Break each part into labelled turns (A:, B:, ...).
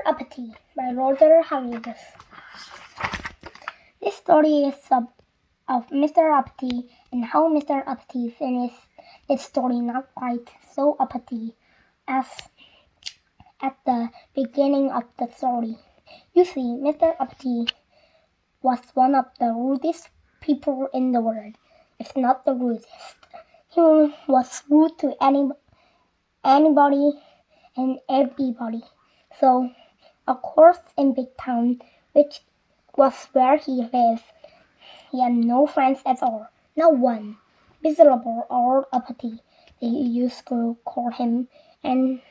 A: Uppity by Roger Hargreaves. This story is of Mr. Uppity and how Mr. Uppity finished this story not quite so uppity as at the beginning of the story. You see, Mr. Uppity was one of the rudest people in the world, if not the rudest. He was rude to anybody and everybody. So, of course, in Big Town, which was where he lived, he had no friends at all. Not one. Miserable old Uppity, they used to call him, and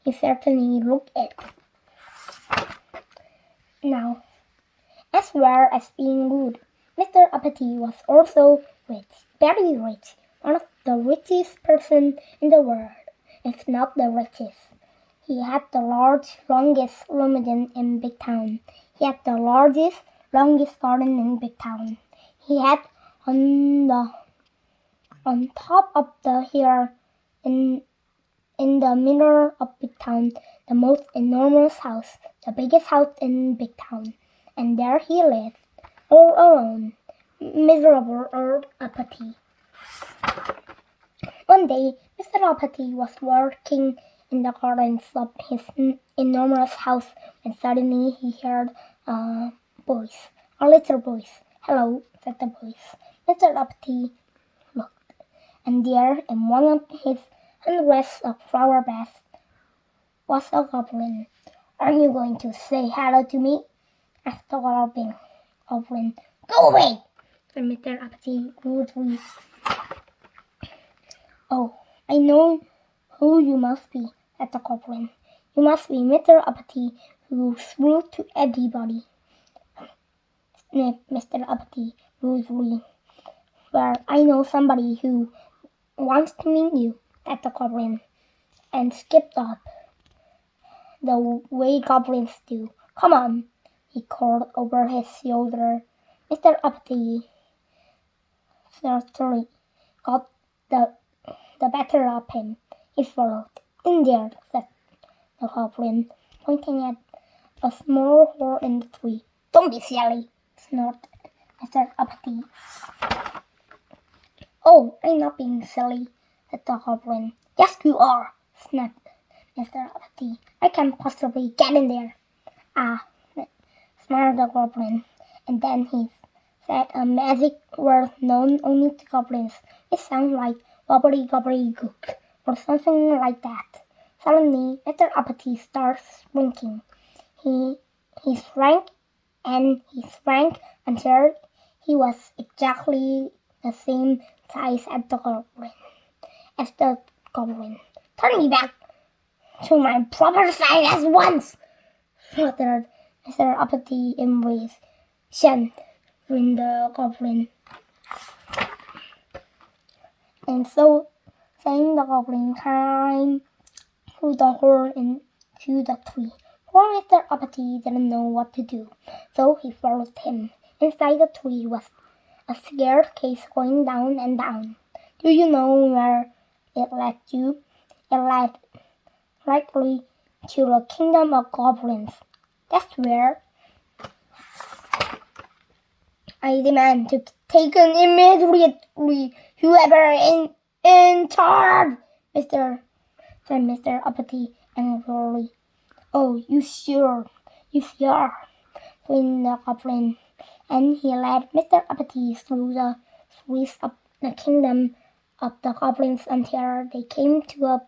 A: he certainly looked it. Now, as well as being rude, Mr. Uppity was also rich, very rich, one of the richest person in the world, if not the richest. He had the longest limousine in Big Town. He had the longest garden in Big Town. He had on top of the hill in the middle of Big Town the most enormous house, the biggest house in Big Town. And there he lived, all alone, miserable old Uppity. One day, Mr. Uppity was working in the gardens of his enormous house when suddenly he heard a little voice. "Hello," said the voice. Mr. Uppity looked, and there in one of his hundreds of flower beds was a goblin. "Aren't you going to say hello to me?" asked the goblin. "Go away," said Mr. Uppity rudely. "Oh, I know who you must be," said the goblin. "You must be Mr. Uppity, who's rude to everybody," sniffed Mr. Uppity rudely. "Well, I know somebody who wants to meet you," said the goblin, and skipped off, the way goblins do. "Come on," he called over his shoulder. Mr. Uppity certainly got the better of him. He followed. "In there," said the goblin, pointing at a small hole in the tree. "Don't be silly," snorted Mr. Uppity. "Oh, I'm not being silly," said the goblin. "Yes, you are," snapped Mr. Uppity. "I can't possibly get in there." "Ah," smiled the goblin, and then he said a magic word known only to goblins. It sounded like wobbly gobbly gook, or something like that. Suddenly, Mr. Uppity started shrinking. He shrank and he shrank until he was exactly the same size as the goblin. "Turn me back to my proper size at once," shuddered Mr. Uppity in voice. "Shunned," grinned the goblin. And so saying, the goblin climbed through the hole into the tree. Poor Mr. Uppity didn't know what to do, so he followed him. Inside the tree was a staircase going down and down. Do you know where it led you? It led likely to the kingdom of goblins. That's where I demand to be taken immediately. Whoever in charge, said Mr. Uppity angrily. "Oh, you sure, grinned the goblin, and he led Mr. Uppity through the streets of the kingdom of the goblins until they came to a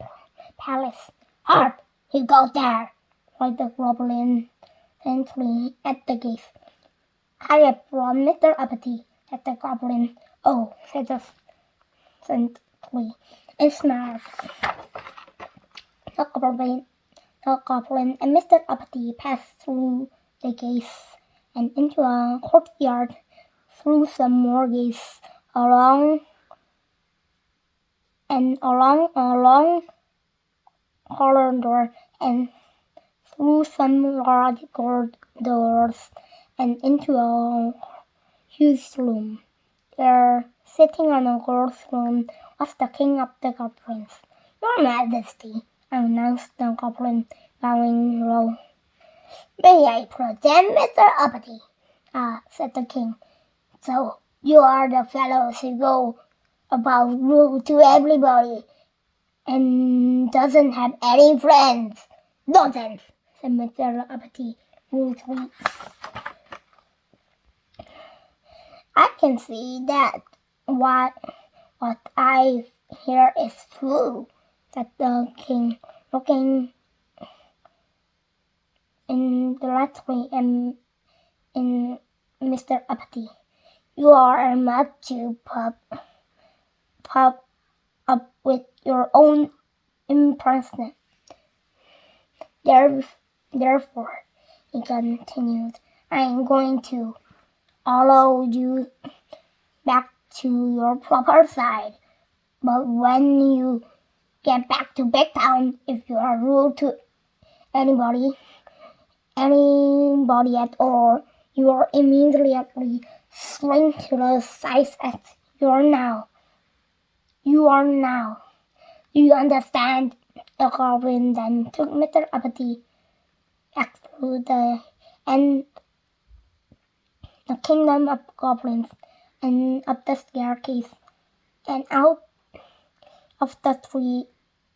A: palace. "Halt! You go there!" cried the goblin gently at the gate. "I have brought Mr. Uppity," said the goblin. "Oh," said the gently, and smiled. The goblin and Mr. Uppity passed through the gates and into a courtyard, through some more gates, along a long corridor, and through some large gold doors, and into a huge room. There, sitting on a gold throne, was the king of the goblins. "Your Majesty," announced the goblin, bowing low. May I present Mr. Uppity? Said the king. So you are the fellows who go about rude to everybody and doesn't have any friends. Nonsense, said Mr. Uppity rudely. I can see that what I hear is true, said the king, looking indirectly in Mr. Uppity. You are mad to pop up with your own impression. Therefore, he continued, I am going to allow you back to your proper side. But when you get back to Big Town, if you are rude to anybody at all, you are immediately shrink to the size as you are now. Do you understand? The goblin then took Mr. Uppity back through the kingdom of goblins and up the staircase and out of the tree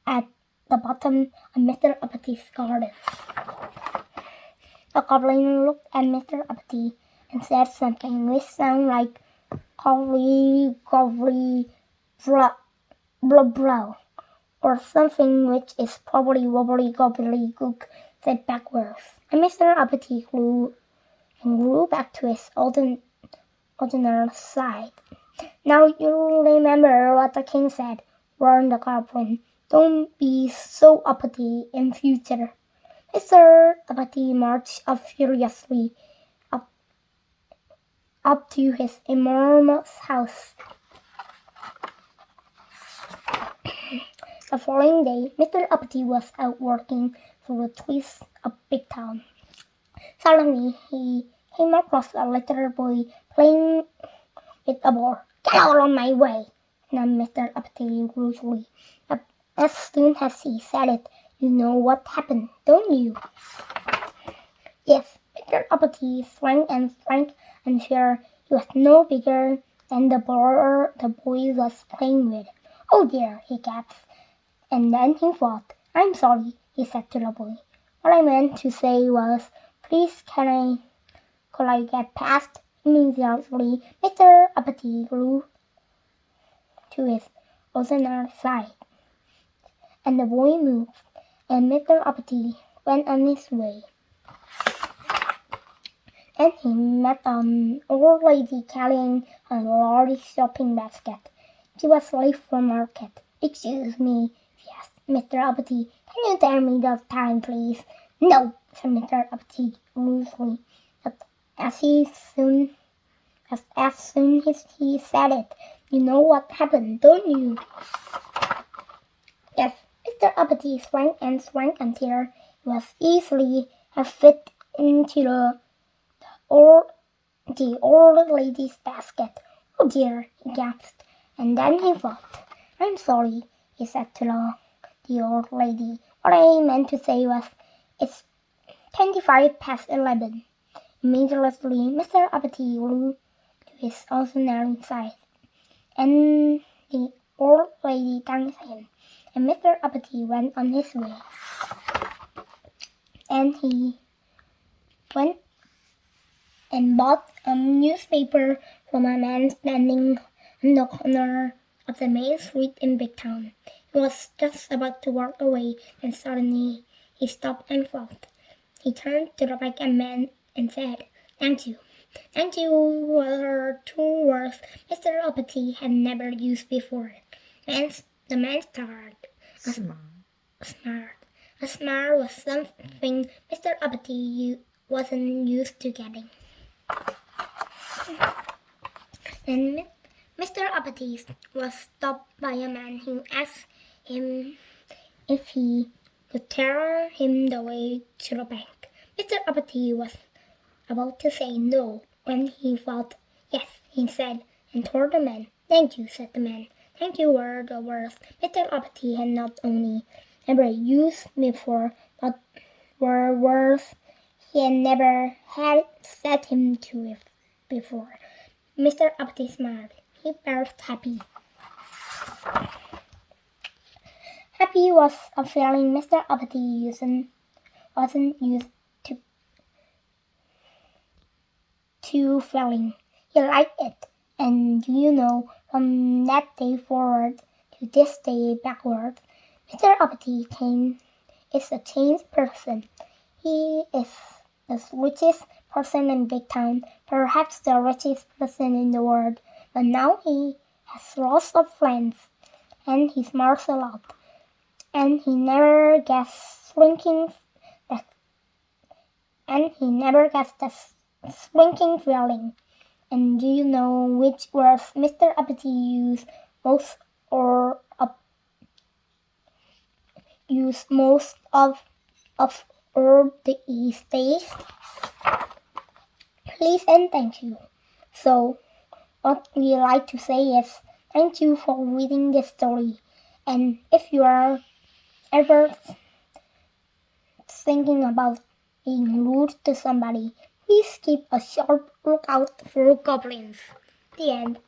A: at the bottom of Mr. Uppity's garden. The goblin looked at Mr. Uppity and said something which sounded like gobbly, blah, or something which is probably wobbly, gobbly, gook, said backwards. And Mr. Uppity grew back to his ordinary side. Now you remember what the king said, warned the goblin. Don't be so uppity in future. Mr. Uppity marched up furiously up to his enormous house. The following day, Mr. Uppity was out working through the trees of Big Town. Suddenly, he came across a little boy playing with a ball. Get out of my way, snapped Mr. Uppity rudely. As soon as he said it, you know what happened, don't you? Yes, Mr. Uppity shrank until he was no bigger than the ball the boy was playing with. Oh dear, he gasped, and then he thought. I'm sorry, he said to the boy. What I meant to say was, please could I get past? Immediately, Mr. Uppity grew to his ordinary side, and the boy moved, and Mr. Uppity went on his way. Then he met an old lady carrying a large shopping basket. She was late for market. Excuse me, yes, Mr. Uppity, can you tell me the time, please? No, said Mr. Uppity rudely. But as soon as he said it, you know what happened, don't you? Yes, Mr. Uppity shrank until he was easily fit into the old lady's basket. Oh dear, he gasped, and then he thought. I'm sorry, he said to the old lady. What I meant to say was, it's 25 past 11. Immediately, Mr. Uppity grew to his ordinary size, and the old lady thanked him, and Mr. Uppity went on his way. And he went and bought a newspaper from a man standing on the corner of the main street in Big Town. He was just about to walk away, and suddenly he stopped and thought. He turned to the second man and said, Thank you. Thank you were two words Mr. Uppity had never used before. The man started. A smile was something Mr. Uppity wasn't used to getting. Then Mr. Uppity was stopped by a man who asked him if he could tell him the way to the bank. Mr. Uppity was about to say no when he thought, yes, he said, and told the man. Thank you, said the man. Thank you were the words Mr. Uppity had not only never used before, but were words He never had set him to it before. Mr. Uppity smiled. He felt happy. Happy was a feeling Mr. Uppity wasn't used to feeling. He liked it, and from that day forward to this day backward, Mr. Uppity is a changed person. He is the richest person in Big Town, perhaps the richest person in the world, but now he has lots of friends, and he smiles a lot, and he never gets the shrinking feeling. And do you know which words Mr. Uppity used most of all these days? Please and thank you. So, what we like to say is thank you for reading this story. And if you are ever thinking about being rude to somebody, please keep a sharp lookout for goblins. The end.